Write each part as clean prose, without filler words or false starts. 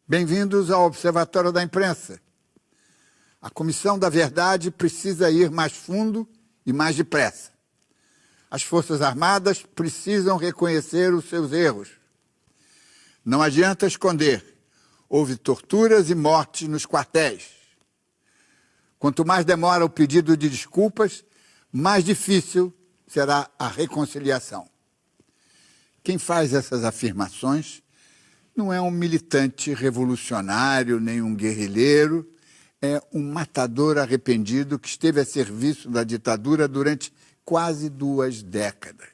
Bem-vindos ao Observatório da Imprensa. A Comissão da Verdade precisa ir mais fundo e mais depressa. As Forças Armadas precisam reconhecer os seus erros. Não adianta esconder. Houve torturas e mortes nos quartéis. Quanto mais demora o pedido de desculpas, mais difícil será a reconciliação. Quem faz essas afirmações não é um militante revolucionário, nem um guerrilheiro, é um matador arrependido que esteve a serviço da ditadura durante quase 2 décadas.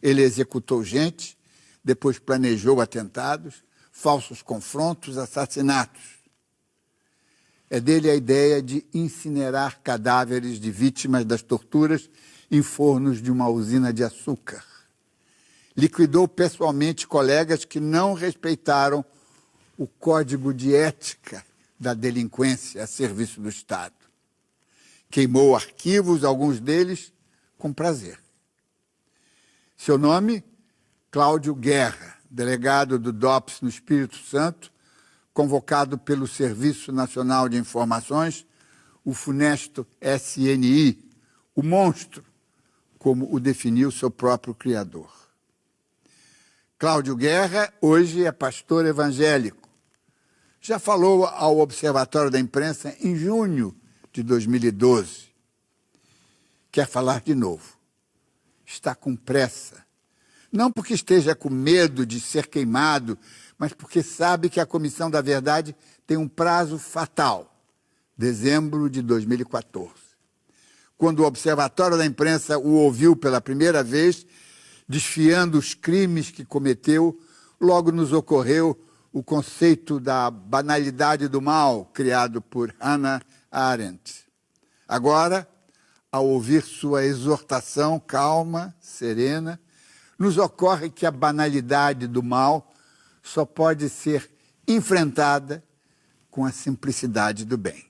Ele executou gente, depois planejou atentados, falsos confrontos, assassinatos. É dele a ideia de incinerar cadáveres de vítimas das torturas em fornos de uma usina de açúcar. Liquidou pessoalmente colegas que não respeitaram o código de ética da delinquência a serviço do Estado. Queimou arquivos, alguns deles com prazer. Seu nome, Cláudio Guerra, delegado do DOPS no Espírito Santo, convocado pelo Serviço Nacional de Informações, o funesto SNI, o monstro, como o definiu seu próprio criador. Cláudio Guerra hoje é pastor evangélico. Já falou ao Observatório da Imprensa em junho de 2012. Quer falar de novo. Está com pressa. Não porque esteja com medo de ser queimado, mas porque sabe que a Comissão da Verdade tem um prazo fatal, dezembro de 2014. Quando o Observatório da Imprensa o ouviu pela primeira vez, desfiando os crimes que cometeu, logo nos ocorreu o conceito da banalidade do mal, criado por Hannah Arendt. Agora, ao ouvir sua exortação calma, serena, nos ocorre que a banalidade do mal só pode ser enfrentada com a simplicidade do bem.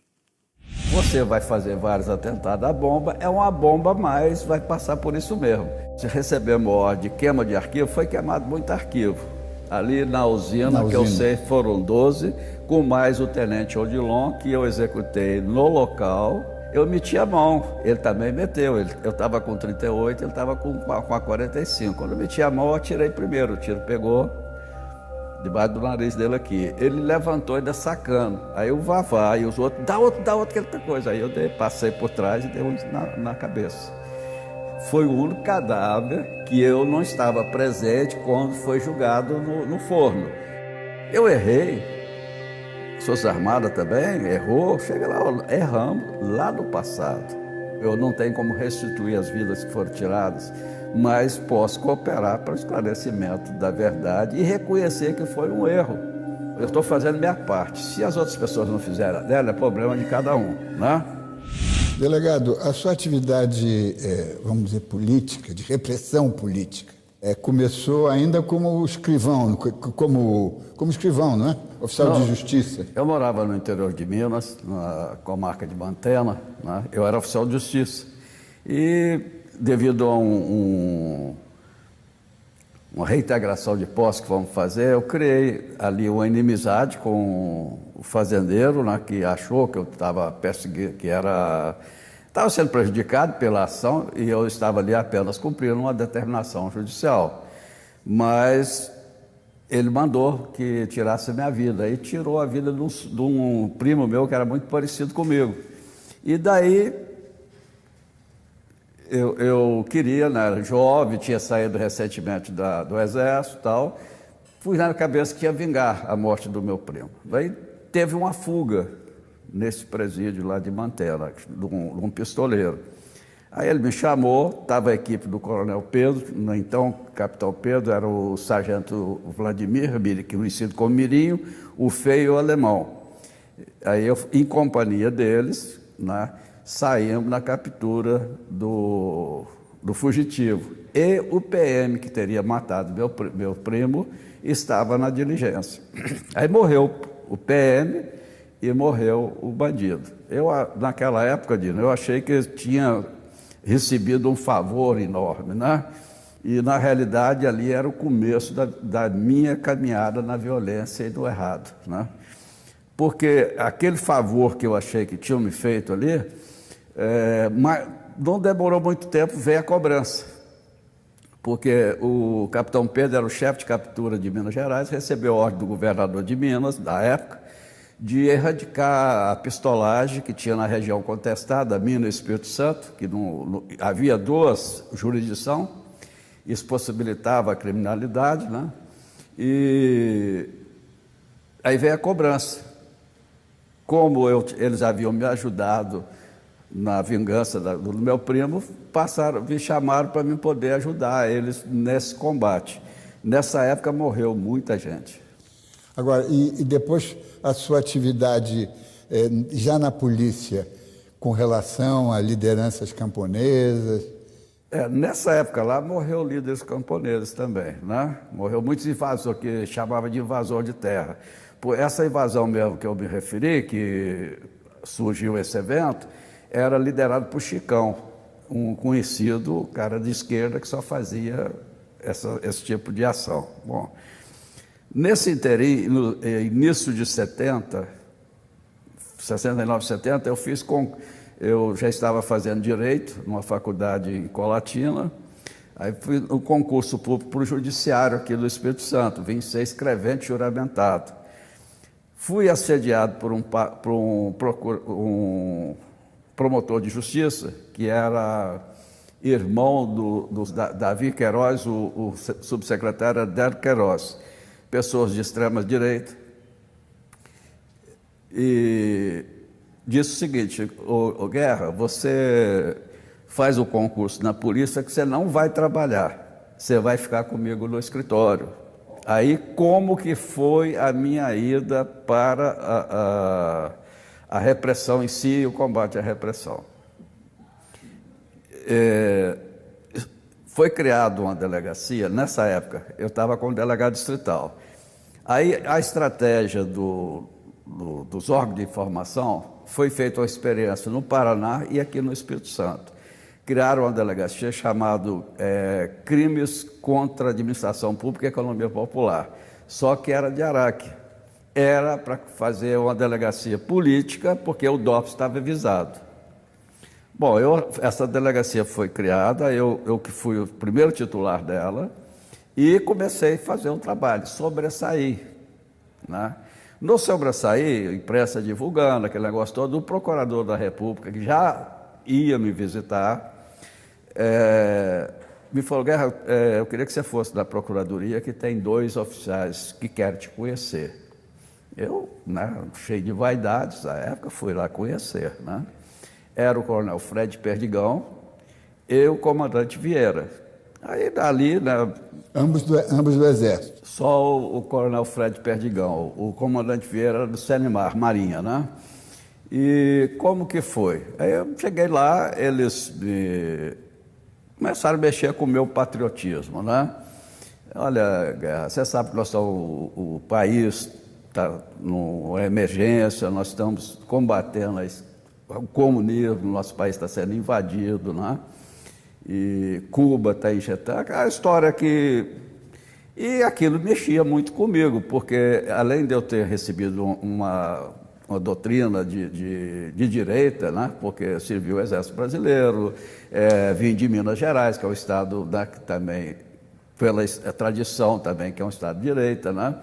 Você vai fazer vários atentados à bomba, é uma bomba, mas vai passar por isso mesmo. Se recebemos ordem de queima de arquivo, foi queimado muito arquivo. Ali na usina, que eu sei, foram 12, com mais o tenente Odilon, que eu executei no local. Eu meti a mão, ele também meteu. Eu estava com 38, ele estava com a 45. Quando eu meti a mão, eu atirei primeiro. O tiro pegou debaixo do nariz dele aqui. Ele levantou ainda sacando. Aí o Vavá e os outros, dá outro, que ele tá coisa. Aí eu passei por trás e dei um na cabeça. Foi o único cadáver que eu não estava presente quando foi julgado no forno. Eu errei. Forças Armadas também errou. Chega lá, erramos lá no passado. Eu não tenho como restituir as vidas que foram tiradas, mas posso cooperar para o esclarecimento da verdade e reconhecer que foi um erro. Eu estou fazendo minha parte. Se as outras pessoas não fizeram dela, é problema de cada um, né? Delegado, a sua atividade, vamos dizer, política, de repressão política, começou ainda como escrivão, como escrivão, não é? Oficial de Justiça. Eu morava no interior de Minas, na comarca de Mantena, né? Eu era oficial de Justiça. E devido a uma reintegração de posse que vamos fazer, eu criei ali uma inimizade com o fazendeiro, né, que achou que eu estava perseguindo, estava sendo prejudicado pela ação e eu estava ali apenas cumprindo uma determinação judicial. Mas ele mandou que tirasse a minha vida, e tirou a vida de um primo meu que era muito parecido comigo. E daí eu queria, né, era jovem, tinha saído recentemente do exército e tal, fui na cabeça que ia vingar a morte do meu primo. Daí teve uma fuga nesse presídio lá de Mantena, de um pistoleiro. Aí ele me chamou, estava a equipe do coronel Pedro, então capitão Pedro, era o sargento Vladimir, conhecido como Mirinho, o feio e o alemão. Aí eu, em companhia deles, né, saímos na captura do fugitivo. E o PM que teria matado meu primo estava na diligência. Aí morreu o PM e morreu o bandido. Eu, naquela época, Dino, eu achei que tinha recebido um favor enorme, né? E, na realidade, ali era o começo da minha caminhada na violência e do errado, né? Porque aquele favor que eu achei que tinham me feito ali, mas não demorou muito tempo, veio a cobrança. Porque o capitão Pedro era o chefe de captura de Minas Gerais, recebeu ordem do governador de Minas, da época, de erradicar a pistolagem que tinha na região contestada, Minas e Espírito Santo, que havia duas jurisdições. Isso possibilitava a criminalidade, né? E aí veio a cobrança. Como eles haviam me ajudado na vingança do meu primo, me chamaram para me poder ajudar eles nesse combate. Nessa época morreu muita gente. Agora, e depois a sua atividade já na polícia, com relação a lideranças camponesas? Nessa época lá morreu líderes camponeses também, né? Morreu muitos invasores, que chamava de invasor de terra. Por essa invasão mesmo que eu me referi, que surgiu esse evento, era liderado por Chicão, um conhecido cara de esquerda que só fazia esse tipo de ação. Bom, nesse interim, no início de 69, 70, eu já estava fazendo Direito numa faculdade em Colatina, aí fui no concurso público para o Judiciário aqui do Espírito Santo, vim ser escrevente juramentado. Fui assediado por um promotor de justiça, que era irmão do Davi Queiroz, o subsecretário Adélio Queiroz, pessoas de extrema direita, e disse o seguinte: ô Guerra, você faz o concurso na polícia que você não vai trabalhar, você vai ficar comigo no escritório. Aí, como que foi a minha ida para a repressão em si, o combate à repressão? Foi criada uma delegacia, nessa época, eu estava como delegado distrital. Aí, a estratégia dos órgãos de informação foi feita uma experiência no Paraná e aqui no Espírito Santo. Criaram uma delegacia chamada Crimes contra a Administração Pública e Economia Popular, só que era de Araque. Era para fazer uma delegacia política, porque o DOPS estava visado. Bom, essa delegacia foi criada, eu que fui o primeiro titular dela, e comecei a fazer um trabalho, sobressair, né? No sobressair, imprensa divulgando, aquele negócio todo, o procurador da República, que já ia me visitar, me falou: Guerra, eu queria que você fosse da Procuradoria, que tem 2 oficiais que querem te conhecer. Eu, né, cheio de vaidades, na época, fui lá conhecer, né? Era o coronel Fred Perdigão e o comandante Vieira. Aí, dali, né, ambos do Exército. Só o coronel Fred Perdigão, o comandante Vieira era do Senemar, Marinha, né? E como que foi? Aí eu cheguei lá, eles começaram a mexer com o meu patriotismo, né? Olha, Guerra, você sabe que nós estamos, o país está numa emergência, nós estamos combatendo o comunismo, nosso país está sendo invadido, né? E Cuba está injetando, a história que... E aquilo mexia muito comigo, porque além de eu ter recebido uma doutrina de direita, né? Porque servi o Exército Brasileiro, vim de Minas Gerais, que é o estado que também, pela tradição também, que é um estado de direita, né?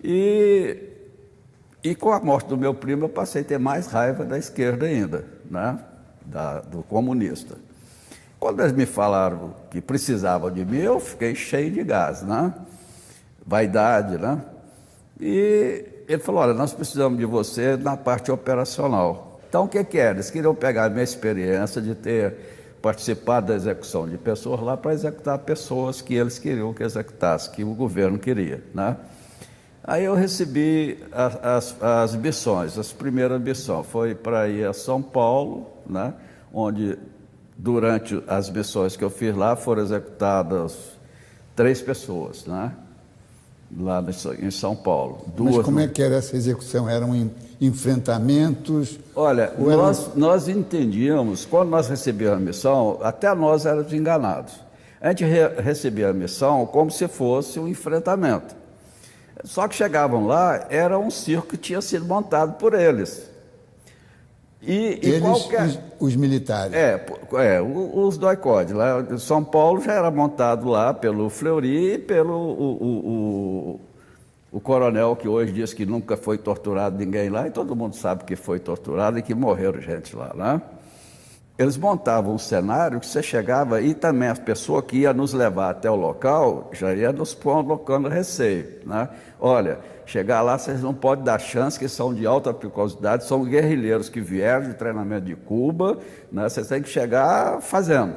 E com a morte do meu primo, eu passei a ter mais raiva da esquerda ainda, né? Do comunista. Quando eles me falaram que precisavam de mim, eu fiquei cheio de gás, né? Vaidade, né? E ele falou: olha, nós precisamos de você na parte operacional. Então, o que era? Eles queriam pegar a minha experiência de ter participado da execução de pessoas lá para executar pessoas que eles queriam que executasse, que o governo queria, né? Aí eu recebi as missões. As primeiras missões foi para ir a São Paulo, né? Onde, durante as missões que eu fiz lá, foram executadas 3 pessoas, né? Lá em São Paulo. Mas como é que era essa execução? Eram enfrentamentos? Olha, nós entendíamos, quando nós recebíamos a missão, até nós éramos enganados. A gente recebia a missão como se fosse um enfrentamento. Só que chegavam lá, era um circo que tinha sido montado por eles. Eles, os militares. Os doicode. Lá em São Paulo já era montado lá pelo Fleury e pelo o coronel, que hoje diz que nunca foi torturado ninguém lá, e todo mundo sabe que foi torturado e que morreram gente lá, né? Eles montavam um cenário que você chegava e também a pessoa que ia nos levar até o local já ia nos colocando receio, né? Olha, chegar lá vocês não podem dar chance, que são de alta periculosidade, são guerrilheiros que vieram de treinamento de Cuba, né? Vocês têm que chegar fazendo.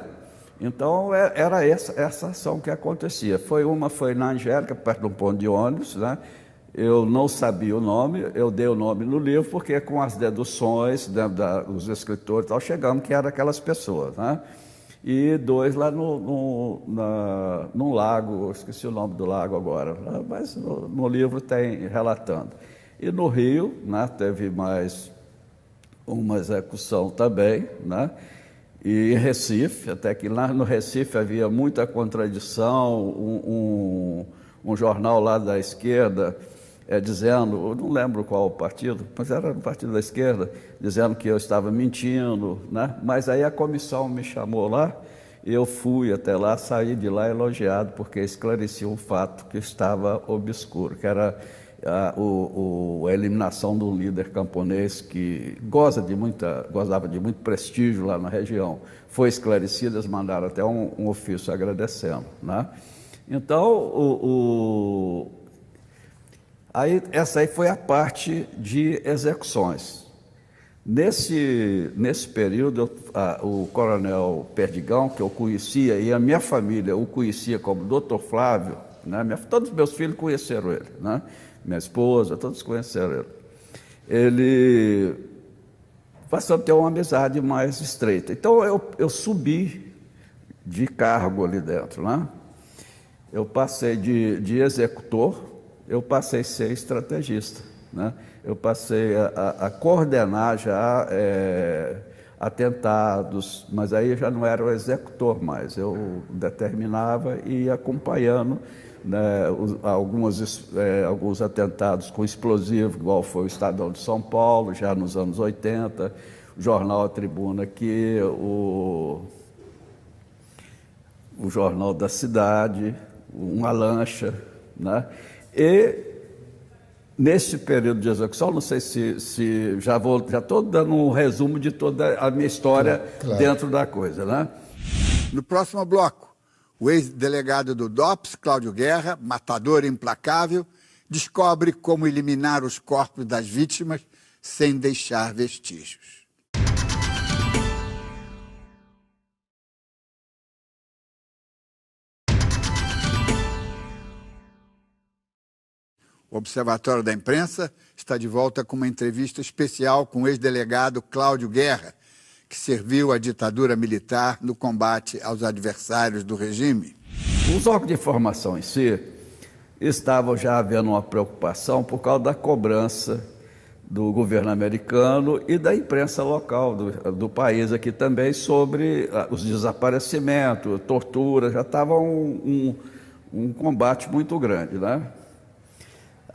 Então era essa ação que acontecia. Foi na Angélica, perto de um ponto de ônibus, né? Eu não sabia o nome, eu dei o nome no livro, porque com as deduções dos escritores e tal, chegamos que eram aquelas pessoas, né? E 2 lá num lago, eu esqueci o nome do lago agora, mas no livro tem relatando. E no Rio, né, teve mais uma execução também, né? E em Recife, até que lá no Recife havia muita contradição, um jornal lá da esquerda dizendo, eu não lembro qual partido, mas era o partido da esquerda, dizendo que eu estava mentindo, né? Mas aí a comissão me chamou lá, eu fui até lá, saí de lá elogiado, porque esclarecia um fato que estava obscuro, que era a eliminação do líder camponês que gozava de muito prestígio lá na região. Foi esclarecido, eles mandaram até um ofício agradecendo, né? Então, essa aí foi a parte de execuções. Nesse período, o coronel Perdigão, que eu conhecia, e a minha família o conhecia como Dr. Flávio, né? Todos os meus filhos conheceram ele, né? Minha esposa, todos conheceram ele. Ele passou a ter uma amizade mais estreita. Então, eu subi de cargo ali dentro, né? Eu passei de executor, eu passei a ser estrategista, né? Eu passei a coordenar já atentados, mas aí eu já não era o executor mais, eu determinava e ia acompanhando, né, alguns atentados com explosivo, igual foi o Estadão de São Paulo, já nos anos 80, o jornal A Tribuna aqui, o Jornal da Cidade, uma lancha, né? E nesse período de execução, não sei se já estou dando um resumo de toda a minha história, claro, dentro da coisa, né? No próximo bloco, o ex-delegado do DOPS, Cláudio Guerra, matador implacável, descobre como eliminar os corpos das vítimas sem deixar vestígios. O Observatório da Imprensa está de volta com uma entrevista especial com o ex-delegado Cláudio Guerra, que serviu à ditadura militar no combate aos adversários do regime. Os órgãos de informação em si estavam já havendo uma preocupação por causa da cobrança do governo americano e da imprensa local do país aqui também sobre os desaparecimentos, tortura, já estava um combate muito grande, né?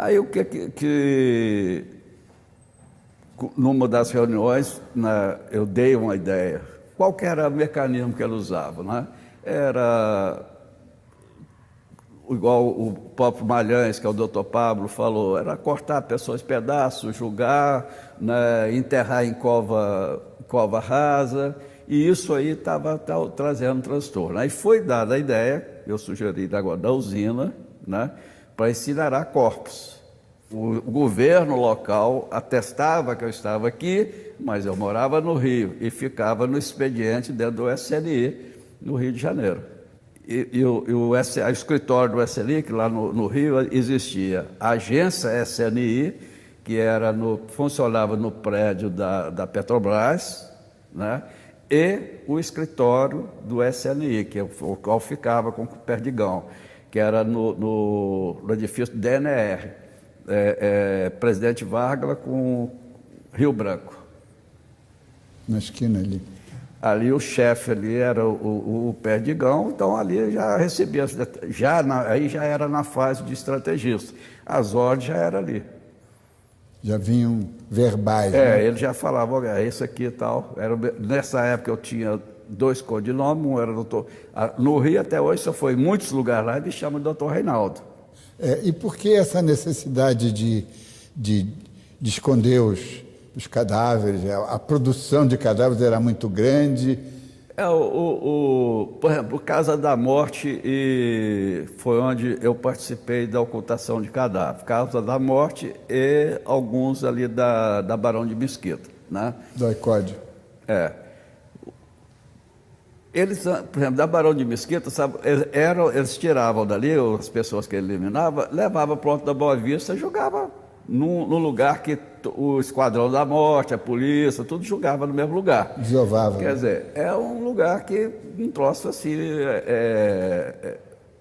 Aí o que numa das reuniões, eu dei uma ideia. Qual que era o mecanismo que ele usava, né? Era igual o próprio Malhães, que é o doutor Pablo, falou, era cortar pessoas em pedaços, julgar, né, enterrar em cova rasa, e isso aí estava trazendo transtorno. Aí foi dada a ideia, eu sugeri agora, da usina, né, para incinerar corpos. O governo local atestava que eu estava aqui, mas eu morava no Rio e ficava no expediente dentro do SNI, no Rio de Janeiro. E o escritório do SNI, que lá no Rio existia a agência SNI, que funcionava no prédio da Petrobras, né? E o escritório do SNI, que o qual ficava com o Perdigão, que era no edifício DNR, Presidente Vargas com Rio Branco. Na esquina ali. Ali o chefe ali era o Perdigão, então ali já recebia, aí já era na fase de estrategista. As ordens já era ali. Já vinham verbais, né? Ele já falava, olha, esse aqui e tal. Nessa época eu tinha 2 codinomes, um era doutor. No Rio até hoje, se eu for em muitos lugares lá, me chama de doutor Reinaldo. E por que essa necessidade de esconder os cadáveres? A produção de cadáveres era muito grande. Por exemplo, Casa da Morte foi onde eu participei da ocultação de cadáver. Casa da Morte e alguns ali da Barão de Mesquita, né? Do ICOD. Eles, por exemplo, da Barão de Mesquita, sabe, eles tiravam dali, as pessoas que ele eliminava, levavam para o Alto da Boa Vista e jogavam no lugar que o Esquadrão da Morte, a polícia, tudo jogava no mesmo lugar. Desovava. Quer dizer, é um lugar que um troço assim,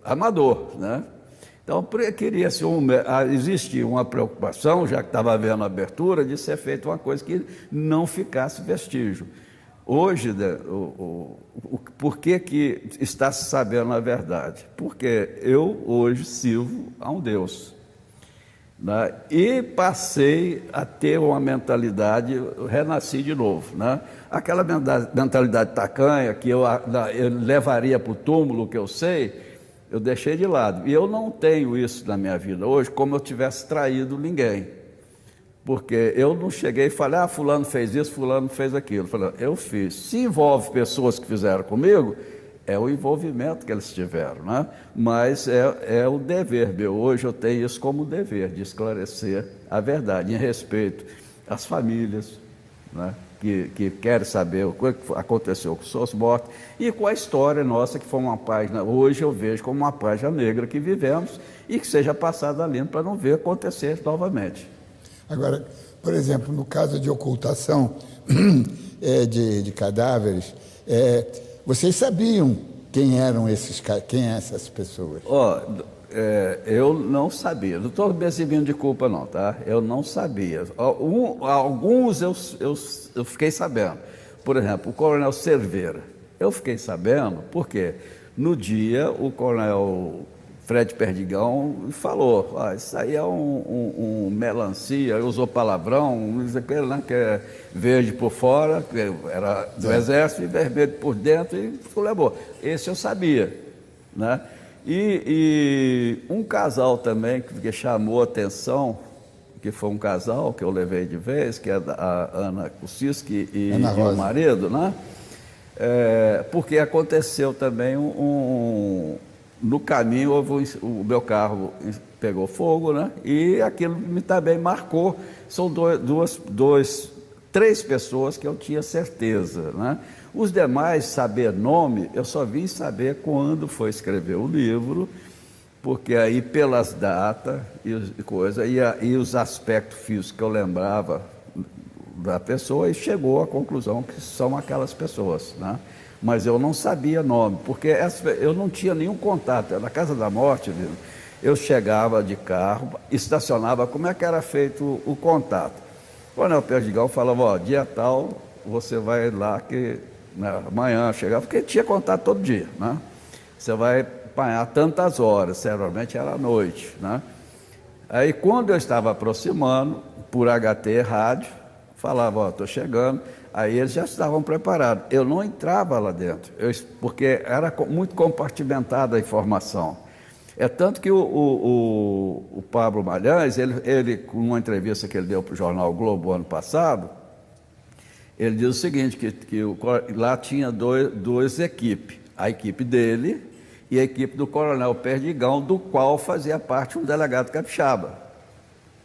amador, né? Então, queria-se existia uma preocupação, já que estava havendo abertura, de ser feita uma coisa que não ficasse vestígio. Hoje, por que está se sabendo a verdade? Porque eu hoje sirvo a um Deus, né? E passei a ter uma mentalidade, renasci de novo, né? Aquela mentalidade tacanha que eu levaria para o túmulo, que eu sei, eu deixei de lado. E eu não tenho isso na minha vida hoje como eu tivesse traído ninguém. Porque eu não cheguei e falei, fulano fez isso, fulano fez aquilo. Eu falei, eu fiz. Se envolve pessoas que fizeram comigo, é o envolvimento que eles tiveram, né? Mas é o dever meu. Hoje eu tenho isso como dever, de esclarecer a verdade, em respeito às famílias, né? Que querem saber o que aconteceu com seus mortos e com a história nossa, que foi uma página, hoje eu vejo como uma página negra que vivemos e que seja passada limpo para não ver acontecer novamente. Agora, por exemplo, no caso de ocultação de cadáveres, vocês sabiam quem eram essas pessoas? Eu não sabia, não estou me exibindo de culpa não, tá? Eu não sabia. Alguns eu fiquei sabendo. Por exemplo, o Coronel Cerveira. Eu fiquei sabendo porque no dia o Coronel Fred Perdigão falou, isso aí é um melancia, usou palavrão, né, que é verde por fora, que era do Exército, e vermelho por dentro, e levou. Esse eu sabia, né? E um casal também que chamou a atenção, que foi um casal que eu levei de vez, que é a Ana Kuciski e o marido, né? Porque aconteceu também no caminho, o meu carro pegou fogo, né? E aquilo também marcou. São 3 pessoas que eu tinha certeza, né? Os demais, saber nome, eu só vim saber quando foi escrever o livro, porque aí pelas datas e os aspectos físicos que eu lembrava da pessoa, e chegou à conclusão que são aquelas pessoas, né? Mas eu não sabia nome, porque eu não tinha nenhum contato. Na Casa da Morte, eu chegava de carro, estacionava, como é que era feito o contato? O Coronel Perdigão falava, dia tal, você vai lá que amanhã chegava, porque tinha contato todo dia, né? Você vai apanhar tantas horas, geralmente era à noite, né? Aí quando eu estava aproximando, por HT rádio, falava, estou chegando. Aí eles já estavam preparados. Eu não entrava lá dentro, porque era muito compartimentada a informação. É tanto que o Pablo Malhães, ele, com uma entrevista que ele deu para o jornal Globo ano passado, ele diz o seguinte, que lá tinha duas equipes, a equipe dele e a equipe do Coronel Perdigão, do qual fazia parte um delegado capixaba.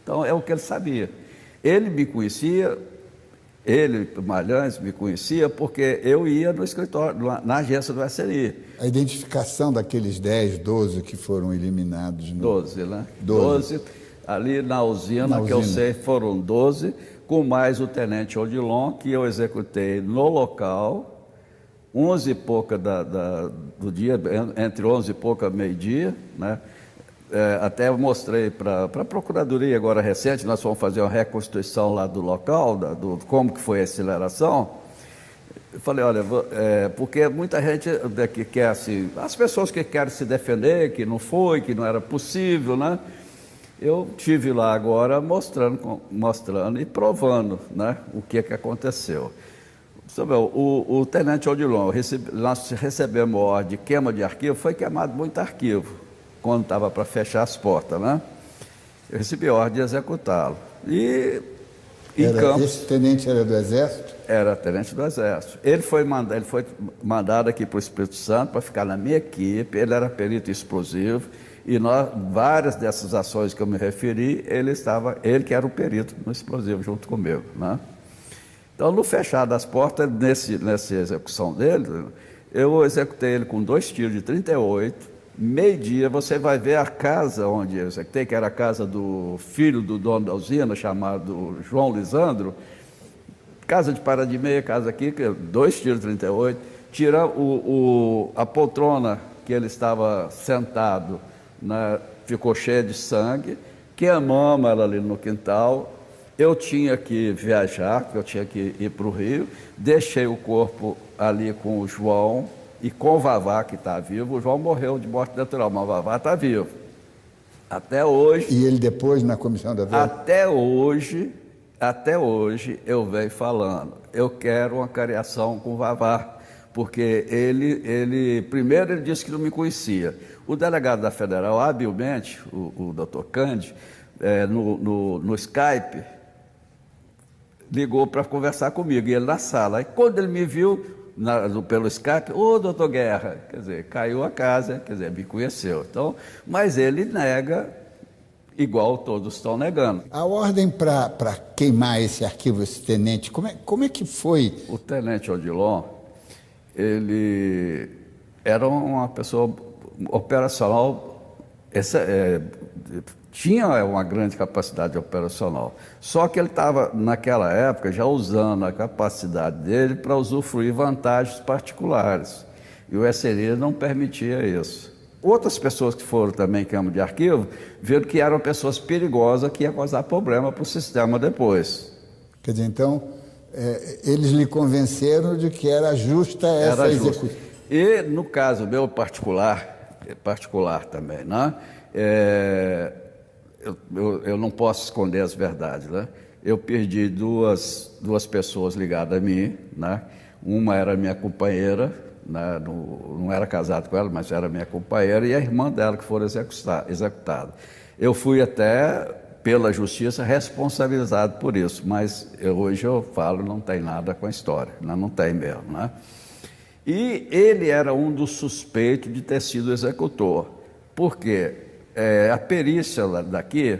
Então, é o que ele sabia. Ele me conhecia, Malhães, me conhecia porque eu ia no escritório, na agência do SNI. A identificação daqueles 10, 12 que foram eliminados. 12, né? 12. Ali na usina, que eu sei, foram 12, com mais o tenente Odilon, que eu executei no local, 11 e pouca do dia, entre 11 e pouca meio-dia, né? Até eu mostrei para a Procuradoria agora recente, nós vamos fazer uma reconstituição lá do local, como que foi a aceleração. Eu falei, olha, porque muita gente que quer assim, as pessoas que querem se defender, que não foi, que não era possível, né? Eu tive lá agora mostrando e provando, né, o que aconteceu. O tenente Odilon, nós recebemos ordem de queima de arquivo, foi queimado muito arquivo, quando estava para fechar as portas, né? Eu recebi ordem de executá-lo. E em Campos... Esse tenente era do Exército? Era tenente do Exército. Ele foi mandado aqui para o Espírito Santo para ficar na minha equipe, ele era perito explosivo, e várias dessas ações que eu me referi, ele que era o perito no explosivo junto comigo, né? Então, no fechar das portas, nessa execução dele, eu executei ele com 2 tiros de 38, meio-dia, você vai ver a casa onde eu executei, que era a casa do filho do dono da usina, chamado João Lisandro, casa de parada de meia, casa aqui, 2 tiros de 38, tira a poltrona que ele estava sentado, né, ficou cheia de sangue, queimamos ela ali no quintal. Eu tinha que viajar, eu tinha que ir para o Rio, deixei o corpo ali com o João e com o Vavá, que está vivo. O João morreu de morte natural, mas o Vavá está vivo. Até hoje... E ele depois na comissão da verdade? Até hoje eu venho falando, eu quero uma cariação com o Vavá, porque primeiro ele disse que não me conhecia. O delegado da Federal, habilmente, o doutor Cândido, no Skype, ligou para conversar comigo, e ele na sala. Aí quando ele me viu pelo Skype, ô doutor Guerra, quer dizer, caiu a casa, quer dizer, me conheceu. Então, mas ele nega, igual todos estão negando. A ordem para queimar esse arquivo, esse tenente, como é que foi? O tenente Odilon, ele era uma pessoa operacional, tinha uma grande capacidade operacional, só que ele estava, naquela época, já usando a capacidade dele para usufruir vantagens particulares, e o SNI não permitia isso. Outras pessoas que foram também queima de arquivo, viram que eram pessoas perigosas que iam causar problema para o sistema depois. Quer dizer, então, eles lhe convenceram de que era justa essa execução. E no caso meu particular também, né? Eu não posso esconder as verdades, né? Eu perdi duas pessoas ligadas a mim, né? Uma era minha companheira, né? Não era casado com ela, mas era minha companheira, e a irmã dela que foram executadas. Eu fui até, pela justiça, responsabilizado por isso, mas hoje eu falo, não tem nada com a história, não tem mesmo, né? E ele era um dos suspeitos de ter sido executor, porque a perícia daqui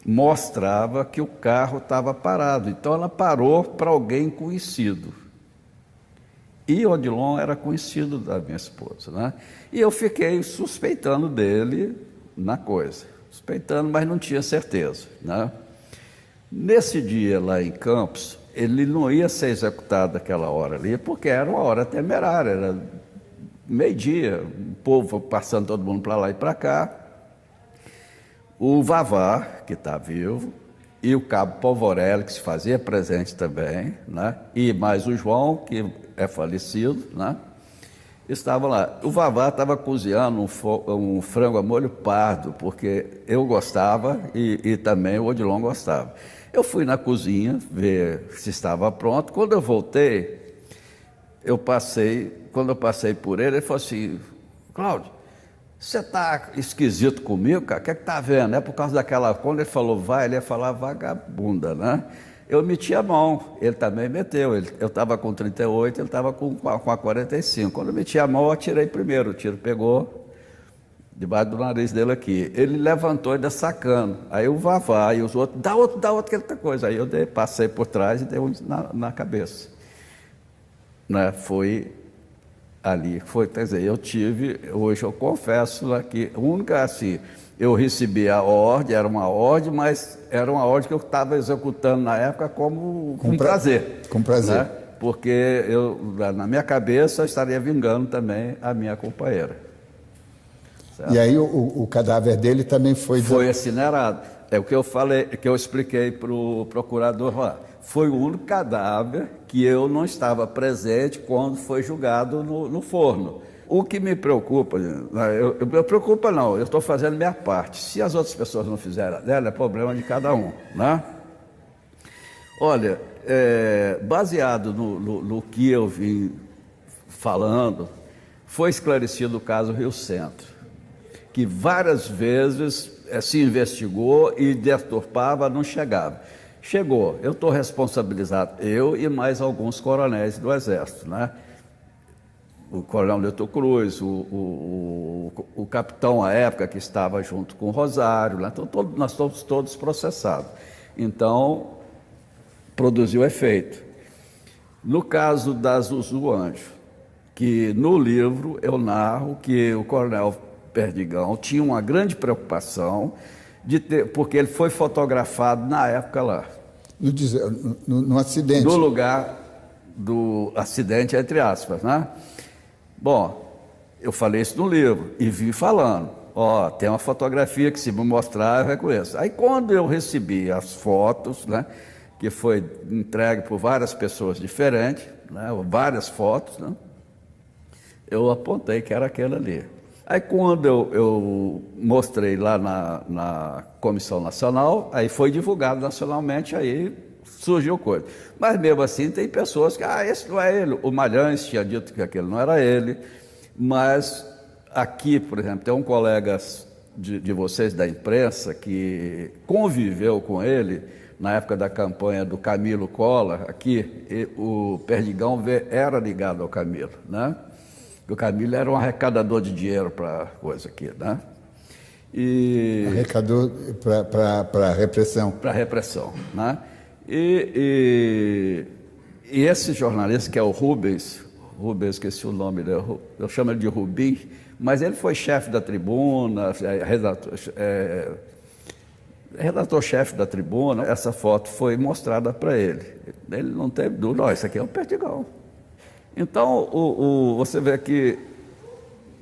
mostrava que o carro estava parado, então ela parou para alguém conhecido. E Odilon era conhecido da minha esposa, né? E eu fiquei suspeitando dele na coisa, suspeitando, mas não tinha certeza, né? Nesse dia lá em Campos, ele não ia ser executado naquela hora ali, porque era uma hora temerária, era meio-dia, o povo passando todo mundo para lá e para cá. O Vavá, que está vivo, e o cabo Polvorelli, que se fazia presente também, né? E mais o João, que é falecido, né? Estavam lá. O Vavá estava cozinhando um frango a molho pardo, porque eu gostava e também o Odilon gostava. Eu fui na cozinha ver se estava pronto. Quando eu voltei, quando eu passei por ele falou assim: Cláudio, você está esquisito comigo, cara? O que é que está vendo? É por causa daquela... Quando ele falou ele ia falar vagabunda, né? Eu meti a mão, ele também meteu. Eu estava com 38, ele estava com a 45. Quando eu meti a mão, eu atirei primeiro. O tiro pegou debaixo do nariz dele aqui. Ele levantou ainda sacando. Aí o Vavá e os outros, dá outro, que outra coisa. Aí eu passei por trás e dei um na cabeça. Né? Foi ali, quer dizer, hoje eu confesso que a única, assim, eu recebi a ordem, era uma ordem, mas era uma ordem que eu estava executando na época com prazer. Com prazer. Né? Porque na minha cabeça, eu estaria vingando também a minha companheira. Certo? E aí o cadáver dele também foi incinerado. É o que eu falei, que eu expliquei para o procurador lá. foi o único cadáver que eu não estava presente quando foi julgado no forno. O que me preocupa, eu preocupa não, eu estou fazendo minha parte. Se as outras pessoas não fizerem dela, é problema de cada um, né? Olha, baseado no que eu vim falando, foi esclarecido o caso Rio Centro, que várias vezes se investigou e deturpava, não chegava. Chegou, eu estou responsabilizado, eu e mais alguns coronéis do Exército, né? O coronel Newton Cruz, o capitão à época que estava junto com o Rosário, né? Então, nós estamos todos processados. Então, produziu efeito. No caso da Zuzu Anjo, que no livro eu narro que o coronel Perdigão tinha uma grande preocupação porque ele foi fotografado na época lá. No acidente. No lugar do acidente, entre aspas, né? Bom, eu falei isso no livro e vim falando. Tem uma fotografia que se me mostrar eu reconheço. Aí quando eu recebi as fotos, né, que foi entregue por várias pessoas diferentes, né, várias fotos, né, eu apontei que era aquela ali. Aí quando eu mostrei lá na Comissão Nacional, aí foi divulgado nacionalmente, aí surgiu coisa. Mas mesmo assim tem pessoas que, esse não é ele. O Malhães tinha dito que aquele não era ele, mas aqui, por exemplo, tem um colega de vocês da imprensa que conviveu com ele na época da campanha do Camilo Collor, aqui, o Perdigão era ligado ao Camilo, né? O Camilo era um arrecadador de dinheiro para coisa aqui, né? Arrecadador para a repressão. Para a repressão, né? E esse jornalista, que é o Rubens, esqueci o nome dele, eu chamo ele de Rubim, mas ele foi chefe da Tribuna, redator-chefe da Tribuna. Essa foto foi mostrada para ele. Ele não teve dúvida, isso aqui é o Perdigão. Então, você vê que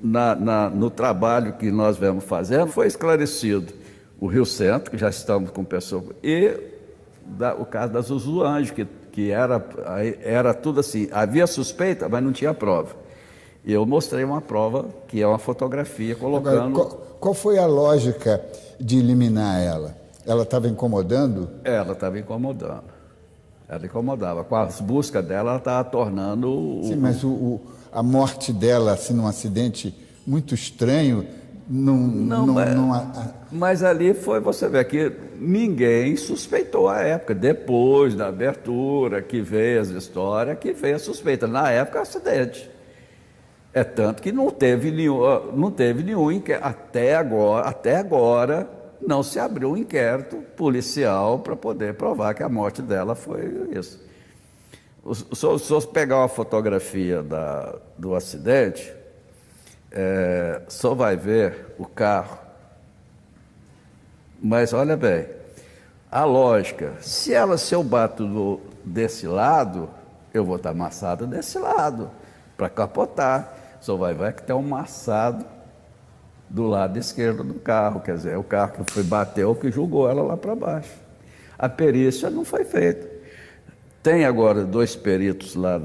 no trabalho que nós vemos fazendo, foi esclarecido o Rio Centro, que já estamos com pessoas, e o caso da Zuzu Anjo, que era tudo assim, havia suspeita, mas não tinha prova. E eu mostrei uma prova, que é uma fotografia, colocando... Agora, qual foi a lógica de eliminar ela? Ela estava incomodando? Ela estava incomodando. Ela incomodava. Com as buscas dela, ela estava tornando... Sim, mas a morte dela, assim, num acidente muito estranho, mas ali foi, você vê que ninguém suspeitou à época. Depois da abertura, que veio as histórias, que veio a suspeita. Na época, acidente. É tanto que não teve nenhum inquérito. Até agora, não se abriu um inquérito policial para poder provar que a morte dela foi isso. Se você pegar uma fotografia do acidente, só vai ver o carro. Mas olha bem, a lógica, se eu bato desse lado, eu vou estar amassado desse lado, para capotar. Só vai ver que tem um maçado do lado esquerdo do carro, quer dizer, é o carro que bateu, que jogou ela lá para baixo. A perícia não foi feita. Tem agora 2 peritos lá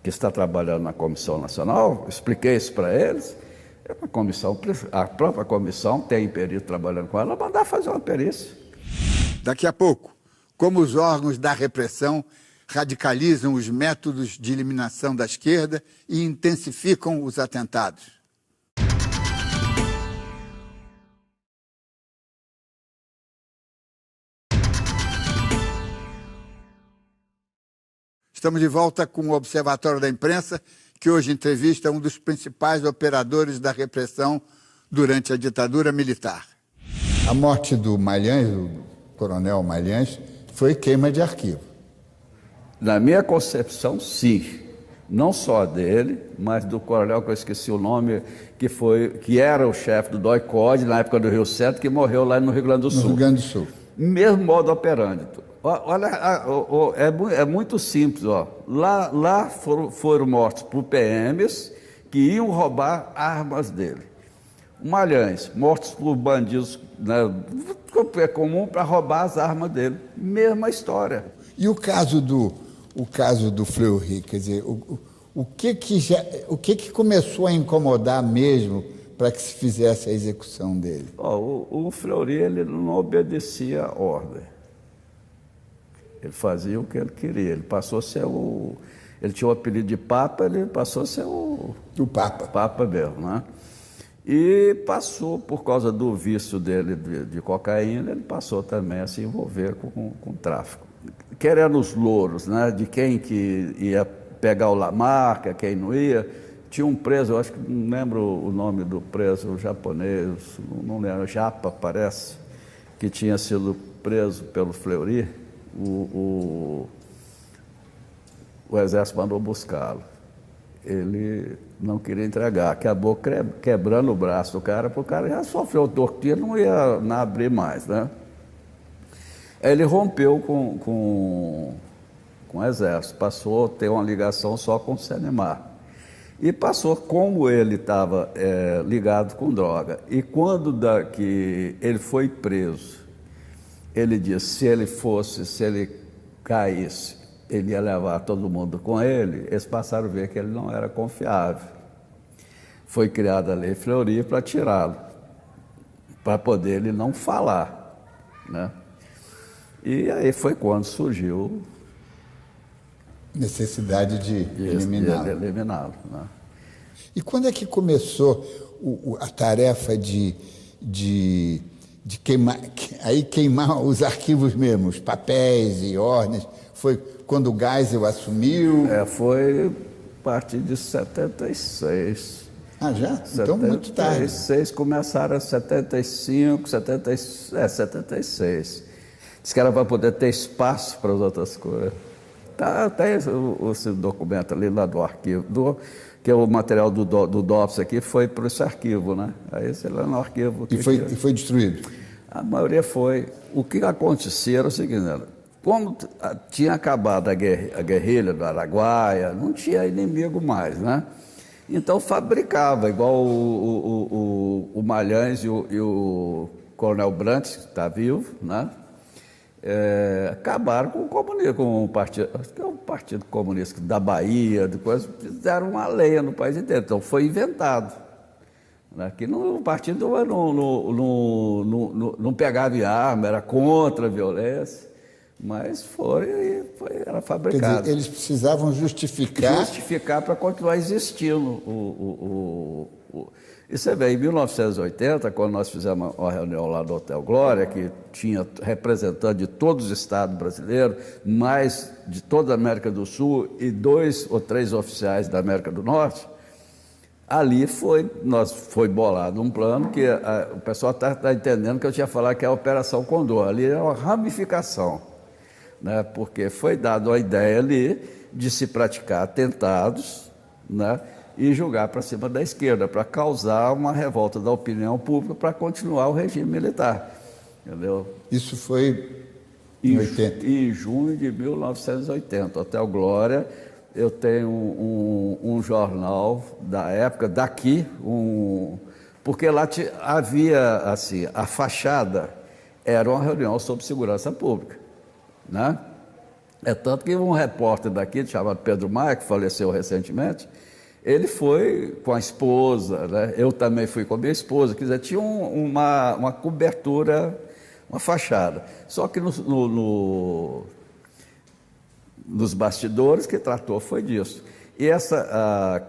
que está trabalhando na Comissão Nacional, expliquei isso para eles. A própria comissão tem perito trabalhando com ela, mandar fazer uma perícia. Daqui a pouco, como os órgãos da repressão radicalizam os métodos de eliminação da esquerda e intensificam os atentados. Estamos de volta com o Observatório da Imprensa, que hoje entrevista um dos principais operadores da repressão durante a ditadura militar. A morte do Malhães, do coronel Malhães, foi queima de arquivo. Na minha concepção, sim. Não só dele, mas do coronel, que eu esqueci o nome, que era o chefe do DOI-CODE na época do Rio Centro, que morreu lá no Rio Grande do Sul. No Rio Grande do Sul. Mesmo modo operandi. Olha, é muito simples. Lá foram mortos por PMs que iam roubar armas dele. Malhães, mortos por bandidos, né, é comum para roubar as armas dele. Mesma história. E o caso do Fleury, quer dizer, o que começou a incomodar mesmo para que se fizesse a execução dele? O Fleury, ele não obedecia a ordem. Ele fazia o que ele queria. Ele passou a ser ele tinha o apelido de Papa, ele passou a ser o Papa. Papa mesmo, né? E passou, por causa do vício dele de cocaína, ele passou também a se envolver com tráfico. Querendo os louros, né? De quem que ia pegar o Lamarca, quem não ia. Tinha um preso, eu acho que não lembro o nome do preso japonês, não lembro, Japa, parece, que tinha sido preso pelo Fleury. O exército mandou buscá-lo. Ele não queria entregar, acabou quebrando o braço do cara, porque o cara já sofreu tortura, não ia abrir mais, né? Aí ele rompeu com o exército, passou a ter uma ligação só com o CNMar. E passou, como ele estava ligado com droga. E quando que ele foi preso, ele disse, se ele caísse, ele ia levar todo mundo com ele. Eles passaram a ver que ele não era confiável. Foi criada a Lei Fleury para tirá-lo, para poder ele não falar, né? E aí foi quando surgiu necessidade de eliminá-lo. Né? E quando é que começou a tarefa de queimar os arquivos mesmo, os papéis e ordens? Foi quando o Geisel assumiu? Foi a partir de 76. Ah, já? Então muito tarde. 76, começaram em 75, 76. Diz que era para poder ter espaço para as outras coisas. Até esse documento ali lá do arquivo, que é o material do DOPS aqui, foi para esse arquivo, né? Aí esse lá no arquivo. E foi destruído? A maioria foi. O que acontecia era o seguinte, né? Como tinha acabado a guerrilha do Araguaia, não tinha inimigo mais, né? Então fabricava, igual o Malhães e o Coronel Brantes, que está vivo, né? Acabaram com o comunismo, com o partido, acho que é o Partido Comunista da Bahia, depois fizeram uma lei no país inteiro. Então foi inventado. Né? Que o partido não pegava em arma, era contra a violência, mas era fabricado. Quer dizer, eles precisavam justificar para continuar existindo. E você vê, em 1980, quando nós fizemos uma reunião lá do Hotel Glória, que tinha representante de todos os estados brasileiros, mais de toda a América do Sul e 2 ou 3 oficiais da América do Norte, ali foi bolado um plano que o pessoal está entendendo que eu tinha falado que é a Operação Condor. Ali é uma ramificação, né? Porque foi dada a ideia ali de se praticar atentados, né? E jogar para cima da esquerda, para causar uma revolta da opinião pública para continuar o regime militar. Entendeu? Isso foi em 80? Em junho de 1980. Hotel Glória, eu tenho um jornal da época, daqui, porque lá havia, assim, a fachada era uma reunião sobre segurança pública, né? É tanto que um repórter daqui, chamado Pedro Maia, que faleceu recentemente, ele foi com a esposa, né? Eu também fui com a minha esposa, quer dizer, tinha uma cobertura, uma fachada. Só que nos bastidores que tratou foi disso. E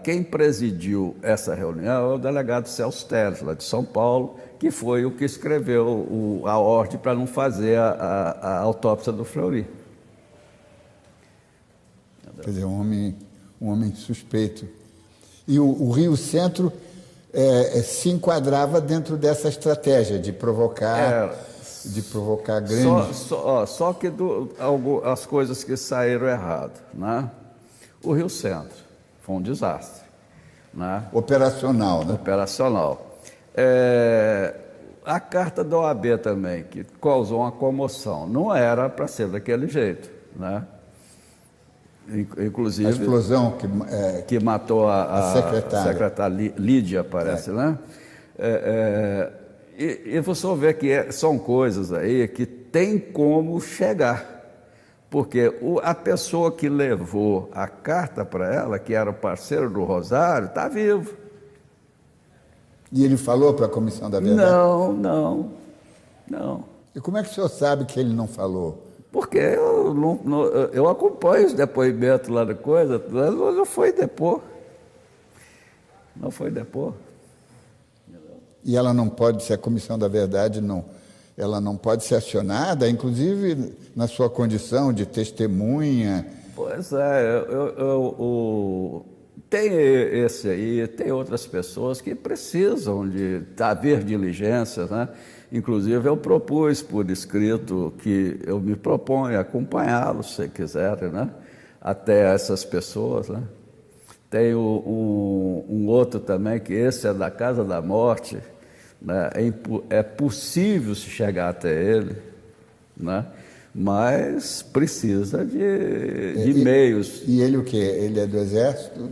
quem presidiu essa reunião é o delegado Celso Teles, lá de São Paulo, que foi o que escreveu a ordem para não fazer a autópsia do Fleury. Quer dizer, um homem suspeito. E o Rio Centro se enquadrava dentro dessa estratégia de provocar grandes... Só que as coisas que saíram errado, né? O Rio Centro foi um desastre, né? Operacional, né? Operacional. A carta da OAB também, que causou uma comoção, não era para ser daquele jeito, né? Inclusive, a explosão que matou a secretária Lídia, parece, né? E você vai ver que são coisas aí que tem como chegar. Porque a pessoa que levou a carta para ela, que era o parceiro do Rosário, está vivo. E ele falou para a Comissão da Verdade? Não. E como é que o senhor sabe que ele não falou? Porque eu acompanho os depoimentos lá da coisa, não foi depor. Não foi depor. E ela não pode, se a Comissão da Verdade não... Ela não pode ser acionada, inclusive na sua condição de testemunha? Pois é, tem esse aí, tem outras pessoas que precisam de haver diligências, né? Inclusive eu propus por escrito que eu me proponho a acompanhá-los, se quiserem, né? Até essas pessoas, né? Tem um outro também, que esse é da Casa da Morte, né? É possível se chegar até ele, né? Mas precisa de meios. E ele o quê? Ele é do Exército?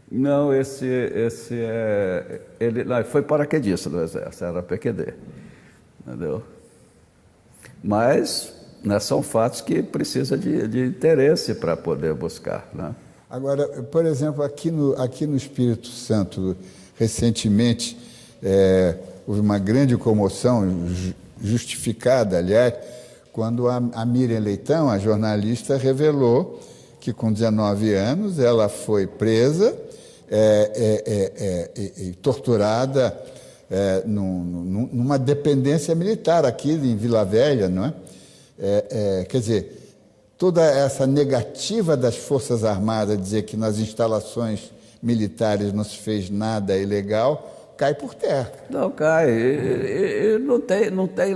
Não, esse ele foi paraquedista do Exército, era PQD, entendeu? Mas, né, são fatos que precisa de interesse para poder buscar, né? Agora, por exemplo, aqui no Espírito Santo, recentemente, houve uma grande comoção, justificada, aliás, quando a Miriam Leitão, a jornalista, revelou que com 19 anos ela foi presa e torturada numa dependência militar aqui em Vila Velha, não é? Quer dizer, toda essa negativa das Forças Armadas, dizer que nas instalações militares não se fez nada ilegal, cai por terra. Não cai, não tem.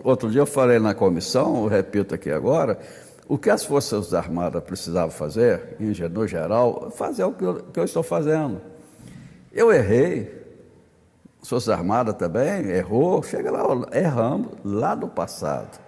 Outro dia eu falei na comissão, eu repito aqui agora, o que as Forças Armadas precisavam fazer, no geral, fazer o que eu estou fazendo. Eu errei, as Forças Armadas também errou, chega lá, erramos lá no passado.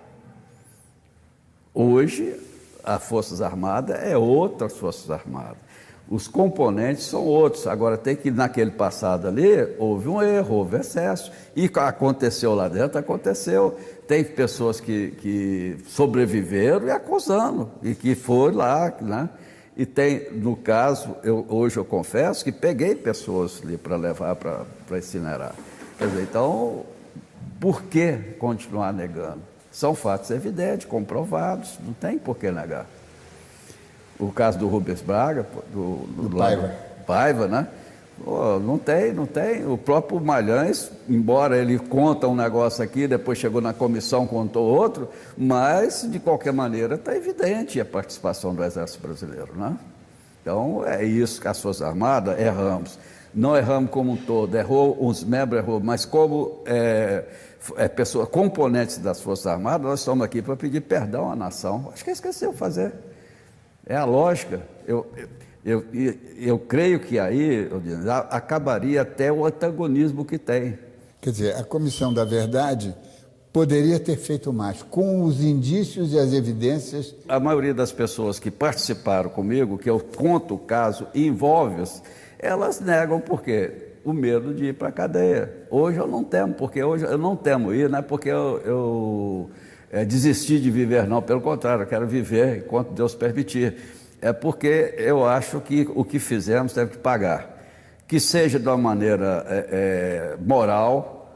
Hoje, as Forças Armadas é outras Forças Armadas. Os componentes são outros. Agora, tem que, naquele passado ali, houve um erro, houve excesso. E aconteceu lá dentro, aconteceu. Tem pessoas que sobreviveram e acusando, e que foram lá, né? E tem, no caso, hoje eu confesso que peguei pessoas ali para levar para incinerar. Quer dizer, então, por que continuar negando? São fatos evidentes, comprovados, não tem por que negar. O caso do Rubens Braga, do Paiva, né? Pô, não tem. O próprio Malhães, embora ele conta um negócio aqui, depois chegou na comissão, contou outro, mas, de qualquer maneira, está evidente a participação do Exército Brasileiro, né? Então, é isso que as Forças Armadas erramos. Não erramos como um todo, errou, os membros errou, mas como pessoas, componentes das Forças Armadas, nós estamos aqui para pedir perdão à nação. Acho que esqueceu de fazer. É a lógica. Eu creio que aí acabaria até o antagonismo que tem. Quer dizer, a Comissão da Verdade poderia ter feito mais, com os indícios e as evidências. A maioria das pessoas que participaram comigo, que eu conto o caso e envolve-os, elas negam por quê? O medo de ir para a cadeia. Hoje eu não temo, porque hoje eu não temo ir, não é porque eu desisti de viver, não, pelo contrário, eu quero viver enquanto Deus permitir. É porque eu acho que o que fizemos deve que pagar. Que seja de uma maneira moral,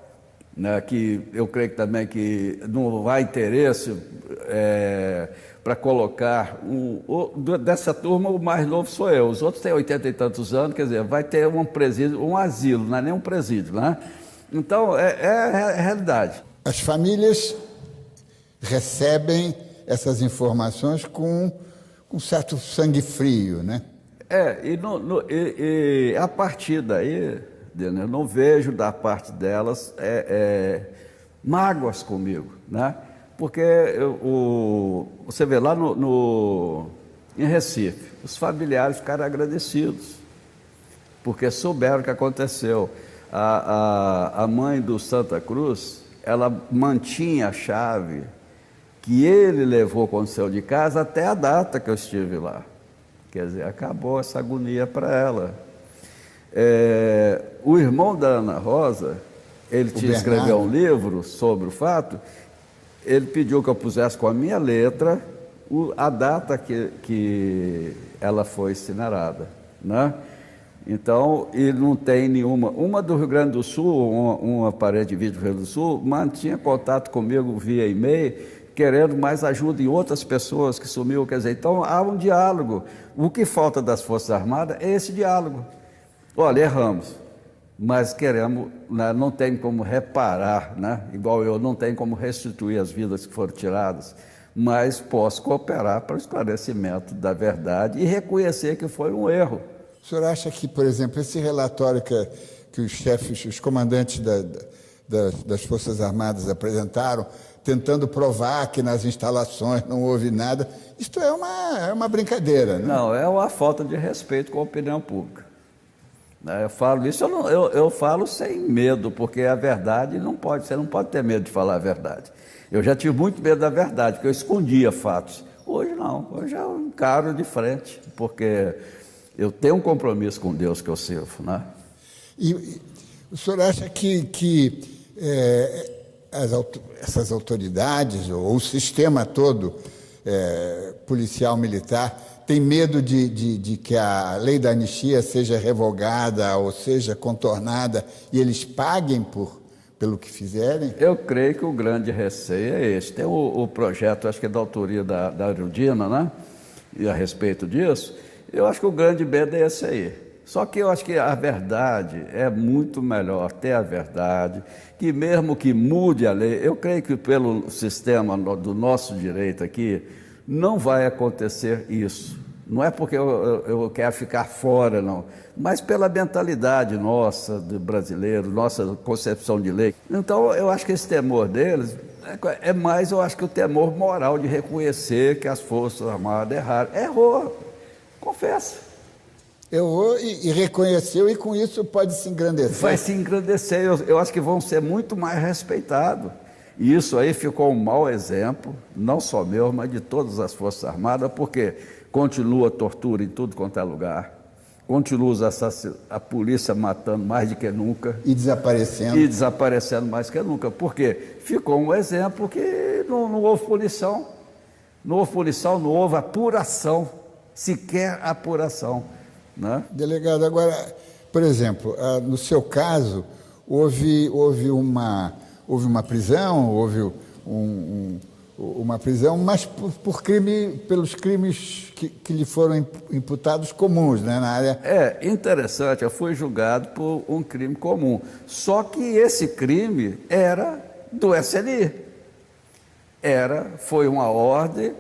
né, que eu creio que também que não há interesse para colocar dessa turma, o mais novo sou eu, os outros têm 80 e tantos anos, quer dizer, vai ter um presídio, um asilo, não é nem um presídio, né? Então, é a realidade. As famílias recebem essas informações com um certo sangue frio, né? E a partir daí, eu não vejo da parte delas mágoas comigo, né? Porque você vê lá em Recife, os familiares ficaram agradecidos, porque souberam o que aconteceu. A mãe do Santa Cruz, ela mantinha a chave que ele levou quando saiu de casa até a data que eu estive lá. Quer dizer, acabou essa agonia para ela. O irmão da Ana Rosa, ele tinha escreveu um livro sobre o fato, ele pediu que eu pusesse com a minha letra a data que ela foi incinerada, né? Então, e não tem nenhuma... Uma do Rio Grande do Sul, uma parede de vídeo do Rio Grande do Sul, mantinha contato comigo via e-mail, querendo mais ajuda em outras pessoas que sumiu. Quer dizer, então há um diálogo. O que falta das Forças Armadas é esse diálogo. Olha, erramos, mas queremos, né, não tem como reparar, né? Igual eu, não tem como restituir as vidas que foram tiradas, mas posso cooperar para o esclarecimento da verdade e reconhecer que foi um erro. O senhor acha que, por exemplo, esse relatório que os chefes, os comandantes das Forças Armadas apresentaram, tentando provar que nas instalações não houve nada, isto é uma brincadeira, né? Não, é uma falta de respeito com a opinião pública. Eu falo isso, eu falo sem medo, porque a verdade você não pode ter medo de falar a verdade. Eu já tive muito medo da verdade, porque eu escondia fatos. Hoje não, hoje eu encaro de frente, porque eu tenho um compromisso com Deus que eu sirvo, né? E o senhor acha que essas autoridades, ou o sistema todo policial militar, tem medo de que a lei da anistia seja revogada ou seja contornada e eles paguem pelo que fizerem? Eu creio que o grande receio é esse. Tem o projeto, acho que é da autoria da Arundina, né? E a respeito disso, eu acho que o grande medo é esse aí. Só que eu acho que a verdade é muito melhor ter a verdade, que mesmo que mude a lei, eu creio que pelo sistema do nosso direito aqui, não vai acontecer isso. Não é porque eu quero ficar fora, não, mas pela mentalidade nossa, do brasileiro, nossa concepção de lei. Então, eu acho que esse temor deles é mais, eu acho que o temor moral de reconhecer que as Forças Armadas erraram. Errou, confessa. Errou e reconheceu, e com isso pode se engrandecer. Vai se engrandecer, eu acho que vão ser muito mais respeitados. E isso aí ficou um mau exemplo, não só meu, mas de todas as Forças Armadas, porque continua a tortura em tudo quanto é lugar, continua a polícia matando mais do que nunca. E desaparecendo. E desaparecendo mais do que nunca, porque ficou um exemplo que não houve punição, não houve apuração, sequer apuração, né? Delegado, agora, por exemplo, no seu caso, houve uma prisão, uma prisão, mas pelos crimes que lhe foram imputados comuns, né, na área. É interessante, eu fui julgado por um crime comum, só que esse crime era do SNI, foi uma ordem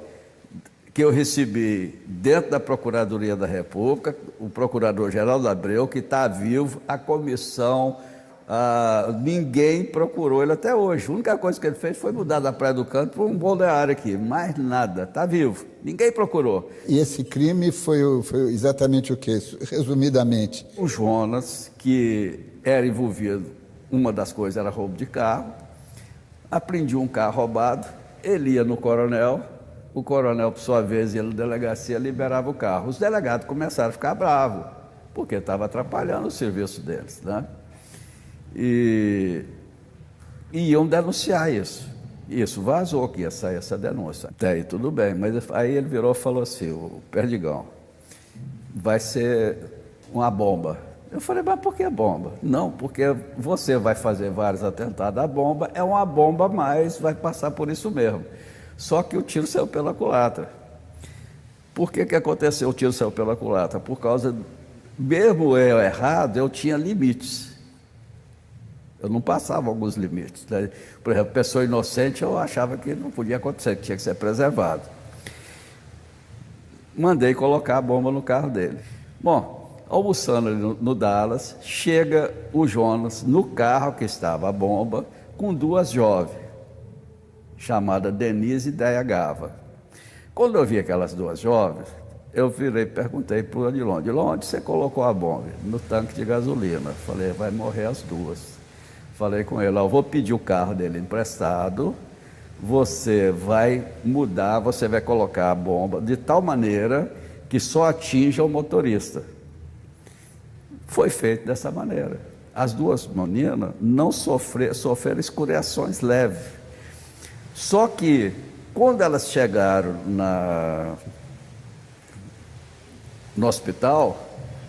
que eu recebi dentro da Procuradoria da República, o Procurador-Geral da Abreu, que está vivo, a comissão, ninguém procurou ele até hoje. A única coisa que ele fez foi mudar da Praia do Canto para um balneário aqui, mais nada, está vivo, ninguém procurou. E esse crime foi exatamente o quê? Resumidamente. O Jonas, que era envolvido, uma das coisas era roubo de carro, apreendia um carro roubado, ele ia no coronel, o coronel, por sua vez, ia na delegacia, liberava o carro. Os delegados começaram a ficar bravos, porque estava atrapalhando o serviço deles, né? E iam denunciar isso. Isso vazou, que ia sair essa denúncia. Até aí tudo bem, mas aí ele virou e falou assim, o Perdigão, vai ser uma bomba. Eu falei, mas por que bomba? Não, porque você vai fazer vários atentados. A bomba é uma bomba a mais, vai passar por isso mesmo. Só que o tiro saiu pela culatra. Por que aconteceu o tiro saiu pela culatra? Por causa, mesmo eu errado, eu tinha limites. Eu não passava alguns limites, né? Por exemplo, pessoa inocente eu achava que não podia acontecer, que tinha que ser preservado. Mandei colocar a bomba no carro dele. Bom, almoçando ali no Dallas, chega o Jonas no carro que estava a bomba, com duas jovens, chamadas Denise e Deia Gava. Quando eu vi aquelas duas jovens, eu virei e perguntei para o Adilon, onde você colocou a bomba? No tanque de gasolina. Falei, vai morrer as duas. Falei com ele, eu vou pedir o carro dele emprestado, você vai mudar, você vai colocar a bomba de tal maneira que só atinja o motorista. Foi feito dessa maneira. As duas meninas não sofreram escoriações leves. Só que, quando elas chegaram no hospital,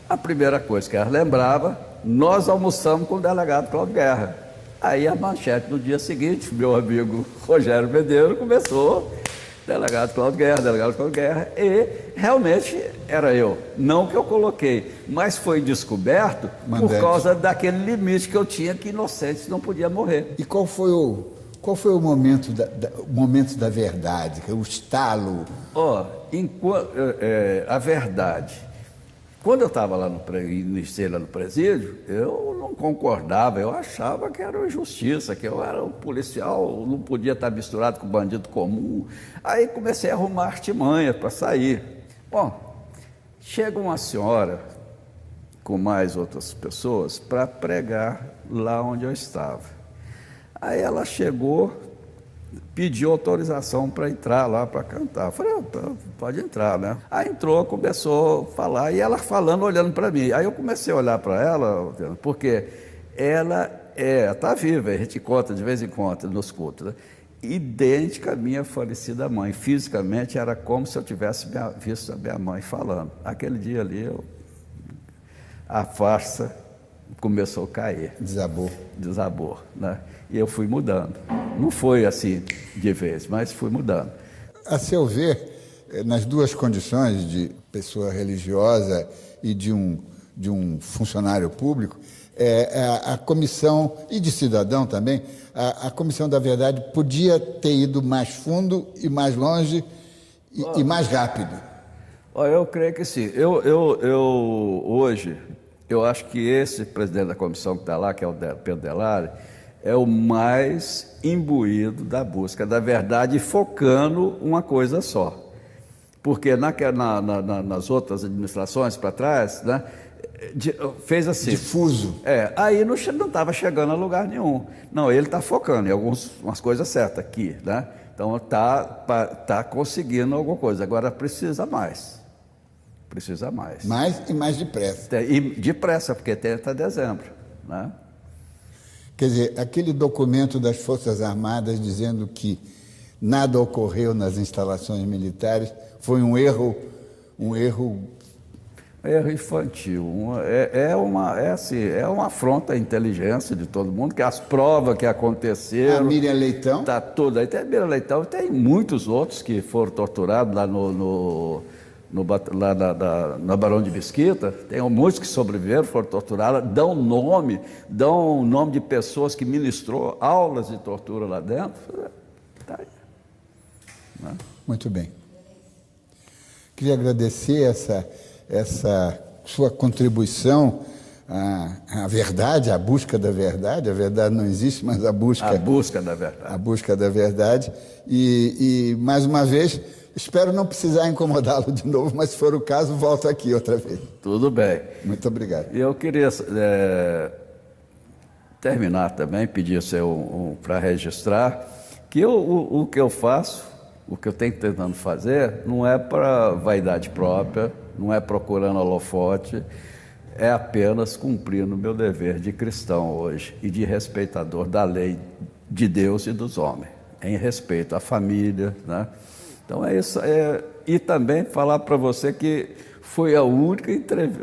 a primeira coisa que elas lembravam, nós almoçamos com o delegado Cláudio Guerra. Aí a manchete no dia seguinte, meu amigo Rogério Medeiros começou, delegado Cláudio Guerra, e realmente era eu. Não que eu coloquei, mas foi descoberto por causa daquele limite que eu tinha, que inocentes não podiam morrer. E qual foi o momento momento da verdade, o estalo? A verdade. Quando eu estava lá iniciei lá no presídio, eu não concordava, eu achava que era injustiça, que eu era um policial, não podia estar misturado com bandido comum. Aí comecei a arrumar artimanha para sair. Bom, chega uma senhora com mais outras pessoas para pregar lá onde eu estava. Aí ela chegou, pediu autorização para entrar lá para cantar. Eu falei, pode entrar, né? Aí entrou, começou a falar, e ela falando, olhando para mim. Aí eu comecei a olhar para ela, porque ela está viva, a gente conta de vez em quando nos cultos, né? Idêntica à minha falecida mãe. Fisicamente era como se eu tivesse visto a minha mãe falando. Aquele dia ali, a farsa começou a cair. Desabou, né? E eu fui mudando. Não foi assim de vez, mas fui mudando. A seu ver, nas duas condições, de pessoa religiosa e de um funcionário público, a comissão, e de cidadão também, a Comissão da Verdade podia ter ido mais fundo e mais longe e mais rápido. Eu creio que sim. Hoje, eu acho que esse presidente da comissão que está lá, que é o Pedro Delari, é o mais imbuído da busca da verdade, focando uma coisa só. Porque nas outras administrações para trás, né, fez assim. Difuso. Aí não estava chegando a lugar nenhum. Não, ele está focando em umas coisas certas aqui, né? Então está conseguindo alguma coisa. Agora precisa mais. Precisa mais. Mais e mais depressa. E depressa, porque tem até dezembro, né? Quer dizer, aquele documento das Forças Armadas dizendo que nada ocorreu nas instalações militares foi um erro infantil. É uma afronta à inteligência de todo mundo, que as provas que aconteceram... A Miriam Leitão? Está toda aí. Tem a Miriam Leitão, tem muitos outros que foram torturados lá na Barão de Mesquita. Tem muitos que sobreviveram, foram torturados, dão nome de pessoas que ministrou aulas de tortura lá dentro. Tá aí. Né? Muito bem. Queria agradecer essa sua contribuição à verdade, à busca da verdade. A verdade não existe, mas a busca da verdade. A busca da verdade. E mais uma vez, espero não precisar incomodá-lo de novo, mas se for o caso, volto aqui outra vez. Tudo bem. Muito obrigado. E eu queria terminar também, pedir para registrar que o que eu faço, o que eu tenho tentando fazer, não é para vaidade própria, não é procurando holofote, é apenas cumprindo o meu dever de cristão hoje e de respeitador da lei de Deus e dos homens, em respeito à família, né? Então é isso. E também falar para você que foi a única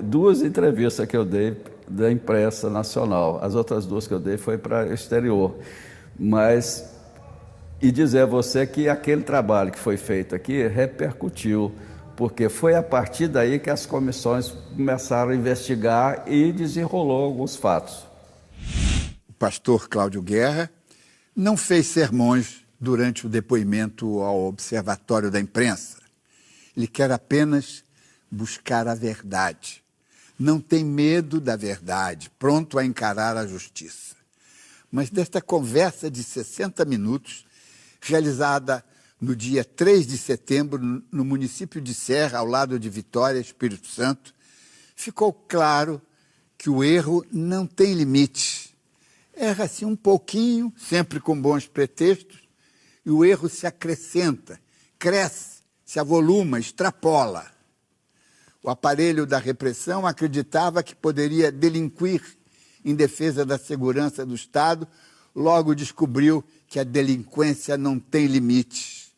duas entrevistas que eu dei da imprensa nacional. As outras duas que eu dei foi para o exterior. E dizer a você que aquele trabalho que foi feito aqui repercutiu, porque foi a partir daí que as comissões começaram a investigar e desenrolou alguns fatos. O pastor Cláudio Guerra não fez sermões durante o depoimento ao Observatório da Imprensa. Ele quer apenas buscar a verdade. Não tem medo da verdade, pronto a encarar a justiça. Mas desta conversa de 60 minutos, realizada no dia 3 de setembro, no município de Serra, ao lado de Vitória, Espírito Santo, ficou claro que o erro não tem limite. Erra-se um pouquinho, sempre com bons pretextos, e o erro se acrescenta, cresce, se avoluma, extrapola. O aparelho da repressão acreditava que poderia delinquir em defesa da segurança do Estado, logo descobriu que a delinquência não tem limites.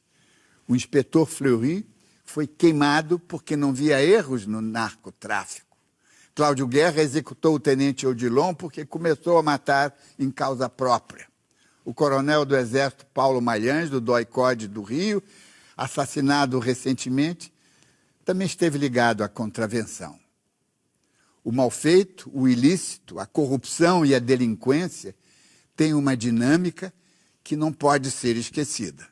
O inspetor Fleury foi queimado porque não via erros no narcotráfico. Cláudio Guerra executou o tenente Odilon porque começou a matar em causa própria. O coronel do Exército Paulo Malhães, do DOI-CODE do Rio, assassinado recentemente, também esteve ligado à contravenção. O malfeito, o ilícito, a corrupção e a delinquência têm uma dinâmica que não pode ser esquecida.